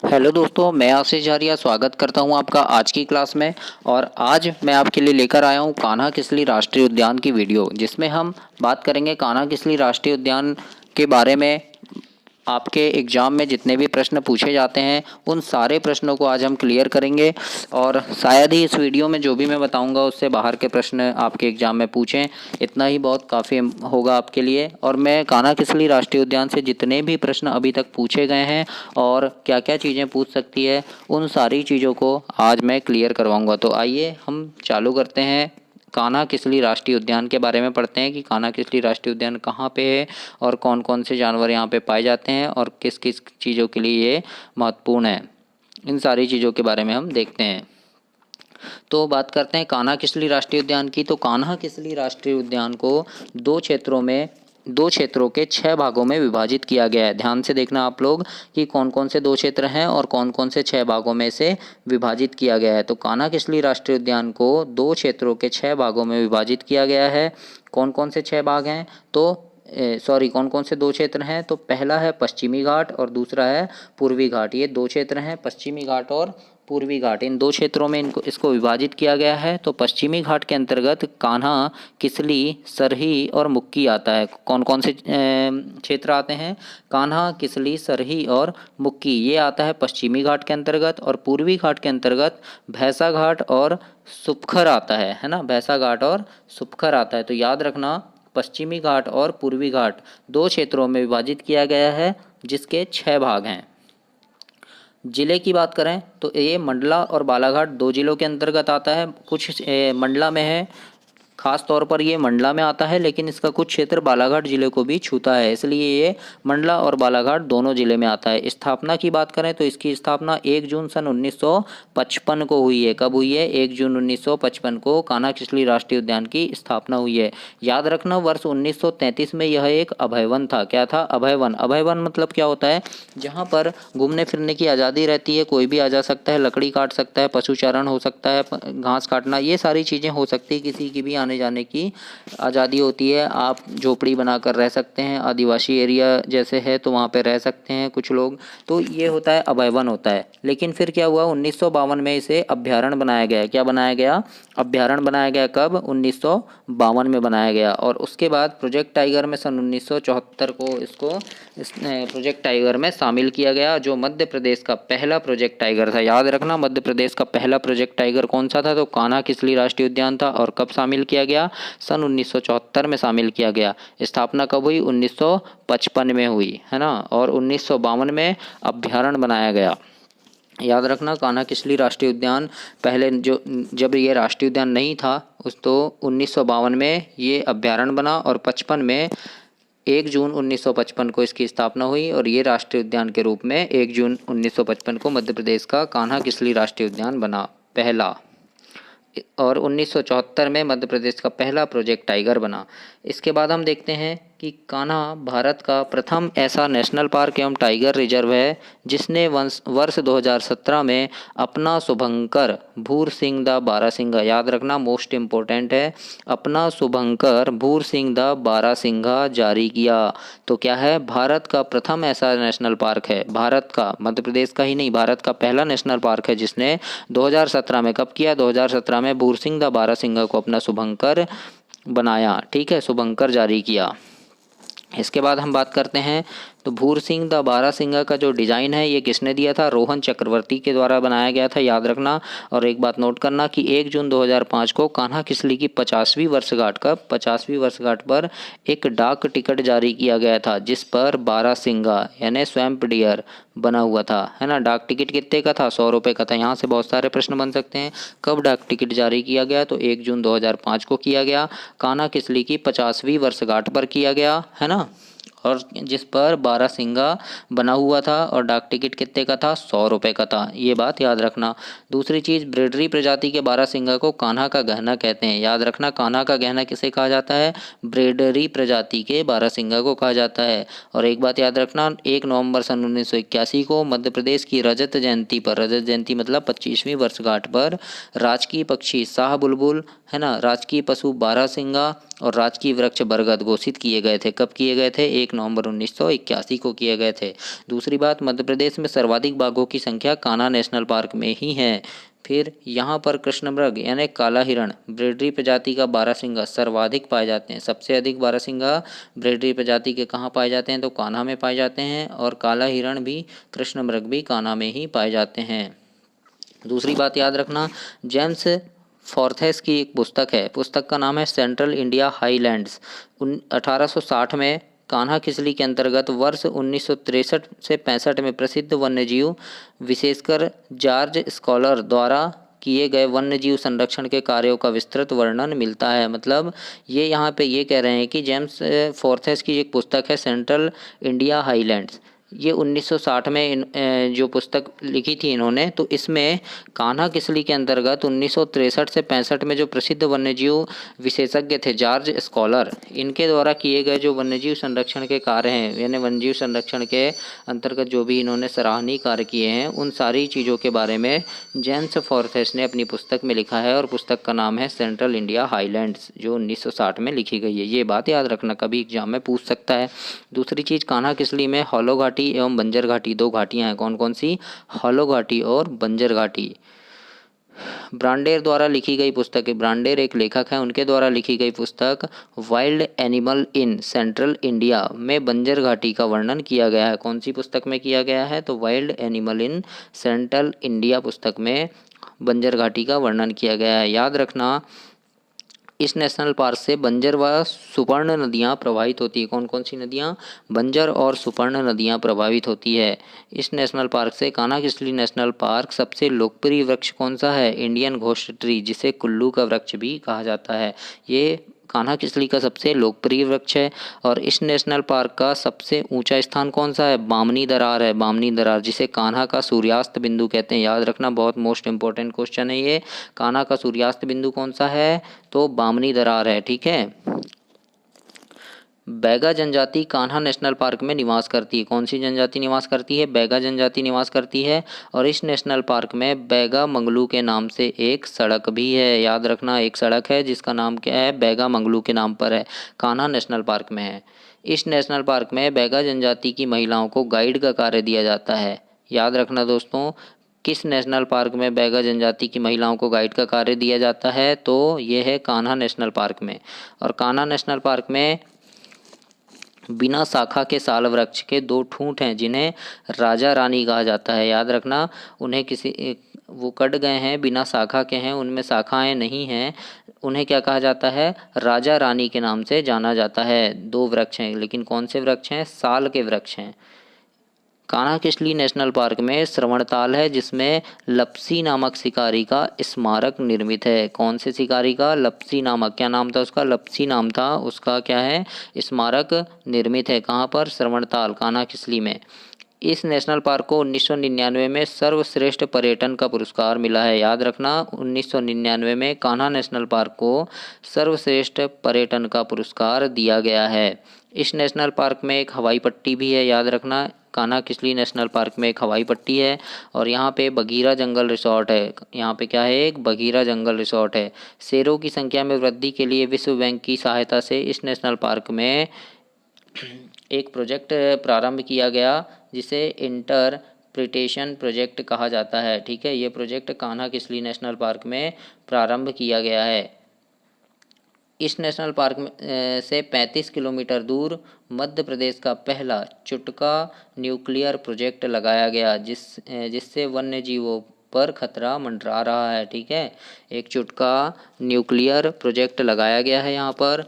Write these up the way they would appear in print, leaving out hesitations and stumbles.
Hello दोस्तों, मैं आशीष आर्या स्वागत करता हूं आपका आज की क्लास में। और आज मैं आपके लिए लेकर आया हूं कान्हा किसली राष्ट्रीय उद्यान की वीडियो, जिसमें हम बात करेंगे कान्हा किसली राष्ट्रीय उद्यान के बारे में। आपके एग्ज़ाम में जितने भी प्रश्न पूछे जाते हैं उन सारे प्रश्नों को आज हम क्लियर करेंगे। और शायद ही इस वीडियो में जो भी मैं बताऊंगा उससे बाहर के प्रश्न आपके एग्ज़ाम में पूछें, इतना ही बहुत काफ़ी होगा आपके लिए। और मैं कान्हा किसली राष्ट्रीय उद्यान से जितने भी प्रश्न अभी तक पूछे गए हैं और क्या क्या चीज़ें पूछ सकती है, उन सारी चीज़ों को आज मैं क्लियर करवाऊँगा। तो आइए हम चालू करते हैं। कान्हा किसली राष्ट्रीय उद्यान के बारे में पढ़ते हैं कि कान्हा किसली राष्ट्रीय उद्यान कहाँ पे है और कौन कौन से जानवर यहाँ पे पाए जाते हैं और किस किस चीज़ों के लिए ये महत्वपूर्ण है। इन सारी चीज़ों के बारे में हम देखते हैं। तो बात करते हैं कान्हा किसली राष्ट्रीय उद्यान की। तो कान्हा किसली राष्ट्रीय उद्यान को दो क्षेत्रों के 6 भागों में विभाजित किया गया है। ध्यान से देखना आप लोग कि कौन कौन से 2 क्षेत्र हैं और कौन कौन से 6 भागों में से विभाजित किया गया है। तो कान्हा किसली राष्ट्रीय उद्यान को 2 क्षेत्रों के 6 भागों में विभाजित किया गया है। कौन कौन से 6 भाग हैं? कौन कौन से 2 क्षेत्र हैं? तो पहला है पश्चिमी घाट और दूसरा है पूर्वी घाट। ये 2 क्षेत्र हैं, पश्चिमी घाट और पूर्वी घाट। इन 2 क्षेत्रों में इसको विभाजित किया गया है। तो पश्चिमी घाट के अंतर्गत कान्हा, किसली, सरही और मुक्की आता है। कौन कौन से क्षेत्र आते हैं? कान्हा, किसली, सरही और मुक्की, ये आता है पश्चिमी घाट के अंतर्गत। और पूर्वी घाट के अंतर्गत भैंसा घाट और सुपखर आता है ना। भैंसा घाट और सुपखर आता है। तो याद रखना, पश्चिमी घाट और पूर्वी घाट 2 क्षेत्रों में विभाजित किया गया है, जिसके 6 भाग हैं। जिले की बात करें तो ये मंडला और बालाघाट 2 जिलों के अंतर्गत आता है। कुछ मंडला में है, खास तौर पर ये मंडला में आता है, लेकिन इसका कुछ क्षेत्र बालाघाट जिले को भी छूता है, इसलिए ये मंडला और बालाघाट दोनों जिले में आता है। स्थापना की बात करें तो इसकी स्थापना 1 जून सन 1955 को हुई है। कब हुई है? 1 जून 1955 को कान्हा किसली राष्ट्रीय उद्यान की स्थापना हुई है। याद रखना, वर्ष 1933 में यह एक अभयवन था। क्या था? अभयवन। अभयवन मतलब क्या होता है? जहाँ पर घूमने फिरने की आज़ादी रहती है, कोई भी आ जा सकता है, लकड़ी काट सकता है, पशुचारण हो सकता है, घास काटना, ये सारी चीज़ें हो सकती है। किसी की भी आने जाने की आज़ादी होती है। आप झोपड़ी बनाकर रह सकते हैं, आदिवासी एरिया जैसे है तो वहाँ पे रह सकते हैं कुछ लोग। तो ये होता है, अभयवन होता है। लेकिन फिर क्या हुआ? 1952 में इसे अभ्यारण्य बनाया गया। क्या बनाया गया? अभ्यारण्य बनाया गया। कब? 1952 में बनाया गया। और उसके बाद प्रोजेक्ट टाइगर में सन 1974 को इसको प्रोजेक्ट टाइगर में शामिल किया गया, जो मध्य प्रदेश का पहला प्रोजेक्ट टाइगर था। याद रखना, मध्य प्रदेश का पहला प्रोजेक्ट टाइगर कौन सा था? तो कान्हा किसली राष्ट्रीय उद्यान था। और कब शामिल किया गया? सन 1974 में शामिल किया गया। स्थापना कब हुई? 1955 में हुई, है ना। और 1952 में अभ्यारण्य बनाया गया। याद रखना, कान्हा किसली राष्ट्रीय उद्यान पहले जब ये राष्ट्रीय उद्यान नहीं था उस तो 1952 में ये अभ्यारण्य बना और 55 में 1 जून 1955 को इसकी स्थापना हुई। और ये राष्ट्रीय उद्यान के रूप में 1 जून 1955 को मध्य प्रदेश का कान्हा किसली राष्ट्रीय उद्यान बना, पहला। और 1974 में मध्य प्रदेश का पहला प्रोजेक्ट टाइगर बना। इसके बाद हम देखते हैं कि कान्हा भारत का प्रथम ऐसा नेशनल पार्क एवं टाइगर रिजर्व है जिसने वर्ष 2017 में अपना शुभंकर भूर सिंह द बारासिंगा, याद रखना मोस्ट इम्पोर्टेंट है, अपना शुभंकर भूर सिंह द बारासिंगा जारी किया। तो क्या है? भारत का प्रथम ऐसा नेशनल पार्क है, भारत का, मध्य प्रदेश का ही नहीं, भारत का पहला नेशनल पार्क है जिसने 2017 में, कब किया? 2017 में भूर सिंह द बारासिंगा को अपना शुभंकर बनाया। ठीक है, शुभंकर जारी किया। इसके बाद हम बात करते हैं तो भूर सिंह द बारासिंगा का जो डिज़ाइन है ये किसने दिया था? रोहन चक्रवर्ती के द्वारा बनाया गया था, याद रखना। और एक बात नोट करना कि 1 जून 2005 को कान्हा किसली की 50वीं वर्षगांठ, कब? 50वीं वर्षगांठ पर एक डाक टिकट जारी किया गया था जिस पर बारासिंगा यानी स्वैम्प डियर बना हुआ था, है ना। डाक टिकट कितने का था? 100 रुपये का था। यहाँ से बहुत सारे प्रश्न बन सकते हैं। कब डाक टिकट जारी किया गया? तो 1 जून 2005 को किया गया। कान्हा किसली की 50वीं वर्षगांठ पर किया गया, है ना। और जिस पर बारासिंगा बना हुआ था और डाक टिकट कितने का था? 100 रुपये का था। ये बात याद रखना। दूसरी चीज़, ब्रेडरी प्रजाति के बारासिंगा को कान्हा का गहना कहते हैं। याद रखना, कान्हा का गहना किसे कहा जाता है? ब्रेडरी प्रजाति के बारासिंगा को कहा जाता है। और एक बात याद रखना, 1 नवंबर सन 1981 को मध्य प्रदेश की रजत जयंती पर, रजत जयंती मतलब 25वीं वर्षगांठ पर, राजकीय पक्षी शाह बुलबुल, है ना, राजकीय पशु बारासिंगा और राजकीय वृक्ष बरगद घोषित किए गए थे। कब किए गए थे? 1 नवंबर 1981 को किए गए थे। दूसरी बात, मध्य प्रदेश में सर्वाधिक बाघों की संख्या कान्हा नेशनल पार्क में ही है। फिर यहाँ पर कृष्णमृग यानी काला हिरण ब्रेडरी प्रजाति का बारहसिंगा सर्वाधिक पाए जाते हैं। सबसे अधिक बारहसिंगा ब्रेडरी प्रजाति के कहाँ पाए जाते हैं? तो कान्हा में पाए जाते हैं, और काला हिरण भी, कृष्णमृग भी कान्हा में ही पाए जाते हैं। दूसरी बात याद रखना, जेम्स फॉर्थेस की एक पुस्तक है, पुस्तक का नाम है सेंट्रल इंडिया हाईलैंड्स। 1860 में कान्हा किसली के अंतर्गत वर्ष 1963 से 65 में प्रसिद्ध वन्यजीव विशेषकर जॉर्ज स्कॉलर द्वारा किए गए वन्यजीव संरक्षण के कार्यों का विस्तृत वर्णन मिलता है। मतलब ये यहाँ पे ये कह रहे हैं कि जेम्स फॉर्थेस की एक पुस्तक है सेंट्रल इंडिया हाईलैंड्स, ये 1960 में जो पुस्तक लिखी थी इन्होंने, तो इसमें कान्हा किसली के अंतर्गत 1963 से 65 में जो प्रसिद्ध वन्यजीव विशेषज्ञ थे जॉर्ज स्कॉलर, इनके द्वारा किए गए जो वन्यजीव संरक्षण के कार्य हैं, यानी वन्यजीव संरक्षण के अंतर्गत जो भी इन्होंने सराहनीय कार्य किए हैं, उन सारी चीज़ों के बारे में जेम्स फॉर्थेस ने अपनी पुस्तक में लिखा है, और पुस्तक का नाम है सेंट्रल इंडिया हाईलैंड्स, जो 1960 में लिखी गई है। ये बात याद रखना, कभी एग्जाम में पूछ सकता है। दूसरी चीज़, कान्हा किसली में हॉलो घाटी एवं बंजर घाटी, दो घाटियां हैं। कौन कौन सी? हॉलो घाटी और बंजर घाटी। ब्रांडेर द्वारा लिखी गई पुस्तक है, ब्रांडेर एक लेखक है, उनके द्वारा लिखी गई पुस्तक wild animal in central India में बंजर घाटी का वर्णन किया गया है। कौन सी पुस्तक में किया गया है? तो wild animal in central India पुस्तक में बंजर घाटी का वर्णन किया गया है। याद रखना, इस नेशनल पार्क से बंजर व सुपर्ण नदियाँ प्रवाहित होती है। कौन कौन सी नदियाँ? बंजर और सुपर्ण नदियाँ प्रभावित होती है। इस नेशनल पार्क से कान्हा किसली नेशनल पार्क सबसे लोकप्रिय वृक्ष कौन सा है? इंडियन घोस्ट ट्री, जिसे कुल्लू का वृक्ष भी कहा जाता है। ये कान्हा किसली का सबसे लोकप्रिय वृक्ष है। और इस नेशनल पार्क का सबसे ऊंचा स्थान कौन सा है? बामनी दरार है, बामनी दरार, जिसे कान्हा का सूर्यास्त बिंदु कहते हैं। याद रखना, बहुत मोस्ट इंपॉर्टेंट क्वेश्चन है ये। कान्हा का सूर्यास्त बिंदु कौन सा है? तो बामनी दरार है। ठीक है। बैगा जनजाति कान्हा नेशनल पार्क में निवास करती है। कौन सी जनजाति निवास करती है? बैगा जनजाति निवास करती है। और इस नेशनल पार्क में बैगा मंगलू के नाम से एक सड़क भी है। याद रखना, एक सड़क है जिसका नाम क्या है? बैगा मंगलू के नाम पर है, कान्हा नेशनल पार्क में है। इस नेशनल पार्क में बैगा जनजाति की महिलाओं को गाइड का कार्य दिया जाता है। याद रखना दोस्तों, किस नेशनल पार्क में बैगा जनजाति की महिलाओं को गाइड का कार्य दिया जाता है? तो ये है कान्हा नेशनल पार्क में। और कान्हा नेशनल पार्क में बिना शाखा के साल वृक्ष के दो ठूंठ हैं, जिन्हें राजा रानी कहा जाता है। याद रखना, उन्हें वो कट गए हैं, बिना शाखा के हैं, उनमें शाखाएं नहीं हैं, उन्हें क्या कहा जाता है? राजा रानी के नाम से जाना जाता है। दो वृक्ष हैं, लेकिन कौन से वृक्ष हैं? साल के वृक्ष हैं। कान्हा किसली नेशनल पार्क में श्रवणताल है, जिसमें लपसी नामक शिकारी का स्मारक निर्मित है। कौन से शिकारी का? लपसी नामक, क्या नाम था उसका? लपसी नाम था उसका, क्या है? स्मारक निर्मित है। कहाँ पर? श्रवणताल, कान्हा किसली में। इस नेशनल पार्क को 1999 में सर्वश्रेष्ठ पर्यटन का पुरस्कार मिला है। याद रखना, 1999 में कान्हा नेशनल पार्क को सर्वश्रेष्ठ पर्यटन का पुरस्कार दिया गया है। इस नेशनल पार्क में एक हवाई पट्टी भी है। याद रखना, कान्हा किसली नेशनल पार्क में एक हवाई पट्टी है। और यहाँ पे बगीरा जंगल रिसोर्ट है। यहाँ पे क्या है? एक बगीरा जंगल रिसोर्ट है। शेरों की संख्या में वृद्धि के लिए विश्व बैंक की सहायता से इस नेशनल पार्क में एक प्रोजेक्ट प्रारंभ किया गया, जिसे इंटरप्रिटेशन प्रोजेक्ट कहा जाता है। ठीक है, ये project Kanha Kisli national park में प्रारंभ किया गया है। इस नेशनल पार्क से 35 किलोमीटर दूर मध्य प्रदेश का पहला चुटका न्यूक्लियर प्रोजेक्ट लगाया गया, जिससे वन्य जीवों पर खतरा मंडरा रहा है। ठीक है, एक चुटका न्यूक्लियर प्रोजेक्ट लगाया गया है यहाँ पर,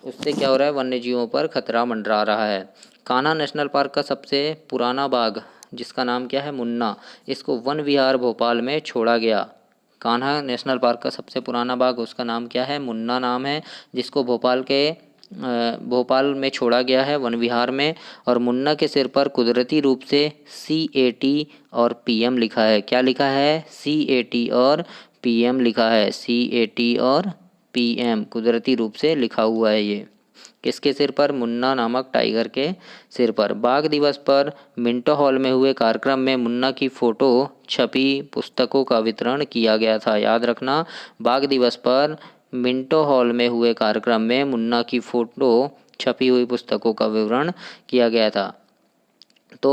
उससे क्या हो रहा है? वन्य जीवों पर खतरा मंडरा रहा है। कान्हा नेशनल पार्क का सबसे पुराना बाघ, जिसका नाम क्या है? मुन्ना, इसको वन विहार भोपाल में छोड़ा गया। कान्हा नेशनल पार्क का सबसे पुराना बाघ, उसका नाम क्या है? मुन्ना नाम है, जिसको भोपाल में छोड़ा गया है वन विहार में। और मुन्ना के सिर पर कुदरती रूप से CAT और PM लिखा है। क्या लिखा है? CAT और PM लिखा है। CAT और PM कुदरती रूप से लिखा हुआ है। ये किसके सिर पर? मुन्ना नामक टाइगर के सिर पर। बाघ दिवस पर मिंटो हॉल में हुए कार्यक्रम में मुन्ना की फोटो छपी पुस्तकों का वितरण किया गया था। याद रखना, बाघ दिवस पर मिंटो हॉल में हुए कार्यक्रम में मुन्ना की फ़ोटो छपी हुई पुस्तकों का विवरण किया गया था। तो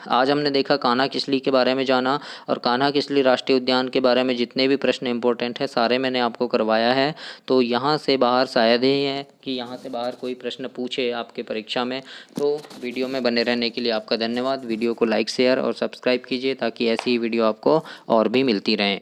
आज हमने देखा कान्हा किसली के बारे में जाना, और कान्हा किसली राष्ट्रीय उद्यान के बारे में जितने भी प्रश्न इंपॉर्टेंट हैं सारे मैंने आपको करवाया है। तो यहाँ से बाहर शायद ही है कि यहाँ से बाहर कोई प्रश्न पूछे आपके परीक्षा में। तो वीडियो में बने रहने के लिए आपका धन्यवाद। वीडियो को लाइक शेयर और सब्सक्राइब कीजिए ताकि ऐसी ही वीडियो आपको और भी मिलती रहें।